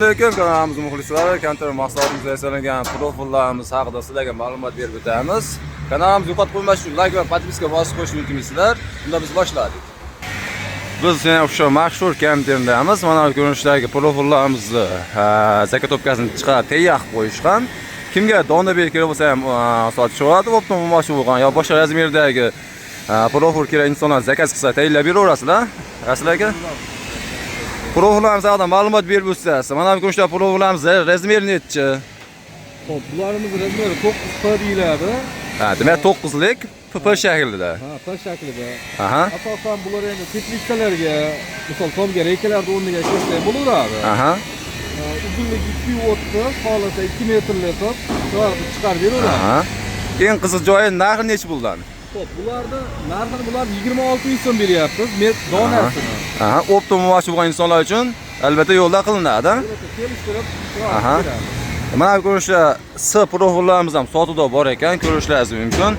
Lekin kanalimiz muxlislari kontor mahsulotimiz yasalangan profillarimiz haqida sizlarga ma'lumot berib o'tamiz. Kanalimizni yo'qotib qo'ymash uchun like va podpiska bosib qo'yishni unutmaysizlar. Unda biz boshladik. Biz yana o'sha mashhur kontentdamiz. Mana bu ko'rinishdagi profillarimizni zakotobkasini chiqarib tayyor qilib qo'yishgan. Kimga Donabek kerak bo'lsa ham sotishyapti, optimum moshina bo'lgan yo boshqa razmerdagi profil kerak insonlar zakaz qilsa tayyorlab beraverasizlar. Rasulaga Profillarimiz haqida ma'lumot berib o'tsangiz. Mana bu ko'rinishda profillarimiz razmeri necha? Xo'p, bularimiz razmeri 9P deyiladi. Demak 9lik PP shaklida. P shaklida. Aha. Asosan bular endi teplitsalarga, misol tomga reykalarning o'rniga qo'ysa bo'laveradi. Aha. Uzunligi 2.30, holata 2 metrli qilib chiqarib beraveradi. Aha. Eng qiziq joyi narxi necha puldan? Xo'p, narxini 26 ming so'm beryapmiz, donasini. Aha, optimum moshina bo'lgan insonlar uchun albatta yo'lda qilinadi. Kelishtirib Aha. Mana bu ko'rinishda S profillarimiz ham sotuvda bor ekan, ko'rishlaringiz mumkin.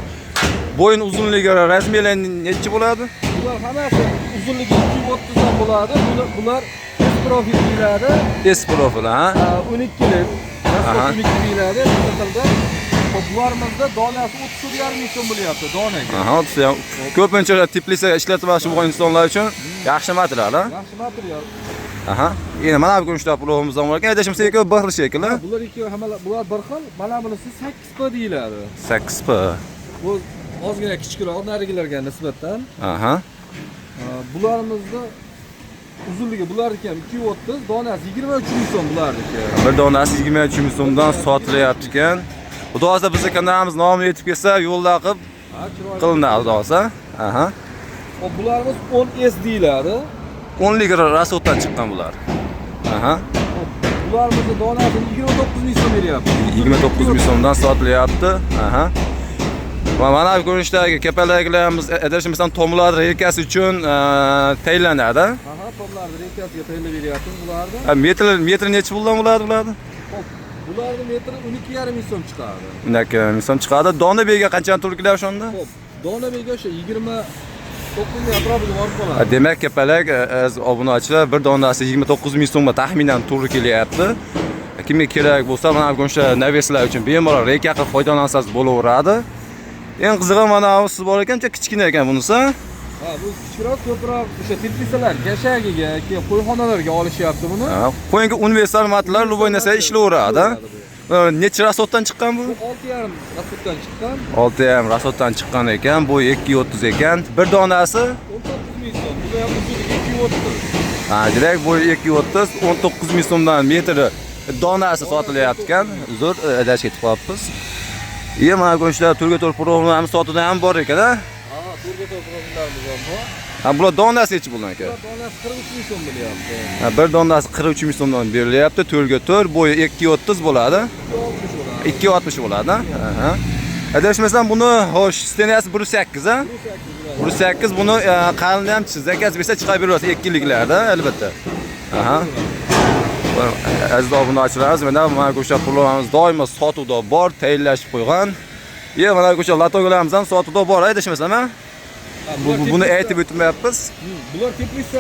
Bo'yin uzunligi razmerlar necha bo'ladi? Bular hammasi uzunligi 2.30 dan bo'ladi. Bular S profil deyiladi. S profil, ha? 12lik. 12 deyiladi. Bularımızda donasi 30,5 ming so'm bo'lyapti donaga. Aha, ko'pincha teplisa ishlatmoqchi bo'lgan insonlar uchun yaxshi material, ha? Yaxshi material. Aha. Endi mana bu ko'rinishda profilimiz ham bor ekan. Adashimsa ikkovi bir xil shekilli. Bular ikkovi hammalar bular bir xil. Mana bunisi 8P deyiladi. 8P. Bu ozgina kichikroq narigilarga nisbatan. Aha. Bularımızda uzunligi bularniki ham 2.30, donasi 23 ming so'm bularniki. Bir donasi 23 ming so'mdan sotilyapti ekan. Xudo xohlasa bizning kanalimiz nomini yetib kelsa, yo'lda qilib qilinadi, xudo xohlasa. Aha. Hop, bularimiz 10S deyiladi. 10lik rasotdan chiqqan bular. Aha. Bularimizni donasini 29 ming so'm beryapti. 29 ming so'mdan sotilyapti. Aha. Va mana bu ko'rinishdagi kapalaklarimiz adashmasam tomlar reykasi uchun tayyorlanadi. Aha, tomlarni reykasiga tayyorlab beryapmiz bularni. Metr necha puldan bo'ladi bularni? Bularning metri 12,5 ming so'm chiqadi. 12,5 ming so'm chiqadi. Donabekga qanchani turli keladi o'shanda? Xo'p, Donabekga o'sha 29 ming atrofida borib qoladi. Demak, kapalak obunachilar bir donasi 29 ming so'mga taxminan to'g'ri kelyapti. Kimga kerak bo'lsa, mana bu ko'rinishda naveslar uchun bemalol reyka qilib foydalansangiz bo'laveradi. Eng qizig'i mana bu siz bor ekan, kichkina ekan bunisi. Bu kichikroq, ko'proq o'sha teplitsalar gashagiga, qo'yxonalarga olishyapti buni. Qo'yinga universal matlar любой narsa ishlayveradi. Necha rasotdan chiqqan bu? 6,5 rasotdan chiqqan. 6,5 rasotdan chiqqan ekan. Bu 2.30 ekan. Bir donasi 19 ming so'm. Bu ham uzunligi 2.30. Direkt bo'yi 2.30, 19 ming so'mdan metri donasi sotilyapti ekan. Uzr, adashib ketib qolibmiz. Mana ko'rinishda turga to'g'ri profillarimiz sotuvda ham bor ekan, ha? Turga to'g'ri profillarimiz ham bor. Bular donasi necha puldan ekan? Donasi 43 ming so'm bo'lyapti. Bir donasi 43 ming so'mdan berilyapti. To'rga to'rt, bo'yi 2.30 bo'ladi. 2.60 bo'ladi. Aha. Adashmasam buni xo'sh, stenasi 1.8, ha? 1.8 buni qalinda ham zakaz bersa chiqarib berasiz 2 yilliklarda, albatta. Aha. Aziz obunachilarimiz, mana ko'sha pullarimiz doimo sotuvda bor, tayyorlashib qo'ygan. Mana ko'sha latogalarimiz ham sotuvda bor, adashmasam, ha? Buni aytib o'tmayapmiz. Bular teplitsa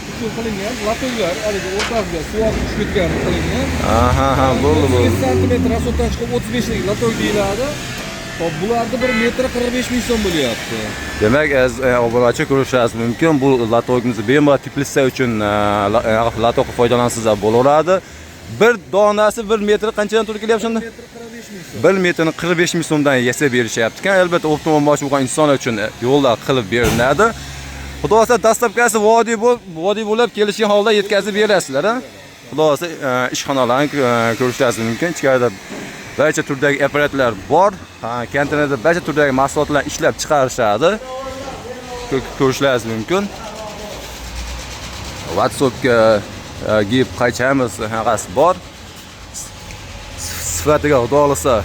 uchun qilingan latogalar, haliga o'rtasiga suv oqib ketgan qilingan. Aha, bo'ldi. 8 sm rasotdan chiqib 35 lik latog deyiladi. Hop, bularning 1 metr 45 ming so'm bo'lyapti. Demak, obunachi ko'rishingiz mumkin. Bu latogimizni bemalol teplitsa uchun latog foydalansangizlar bo'laveradi. Bir donasi 1 metr qanchadan turib kelyapti shunda? 1 metrni 45 ming so'mdan yasab berishyapti ekan. Albatta, optimum moshina bo'lgan insonlar uchun yo'lda qilib beriladi. Xudo xohlasa dastlabkasi vodiy bo'lib kelishgan holda yetkazib berasizlar, ha? Xudo xohlasa ishxonalarni ko'rishingiz mumkin. Ichkarida barcha turdagi apparatlar bor. Konteynerda barcha turdagi mahsulotlarni ishlab chiqarishadi. Ko'rishingiz mumkin. WhatsAppga gib qaychamiz haqasi bor. Sifatiga xudo xohlasa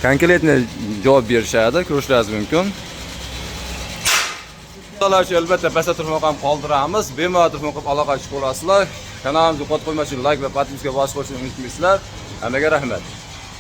konkretni javob berishadi, ko'rishingiz mumkin. Sizlarga albatta pastda turmoqam qoldiramiz. Bemalol turmoq qilib aloqa chiqib olasizlar. Kanalimizga yo'qotib qo'ymasin, like va podpiska bosib qo'yishni unutmaysizlar. Hammaga rahmat.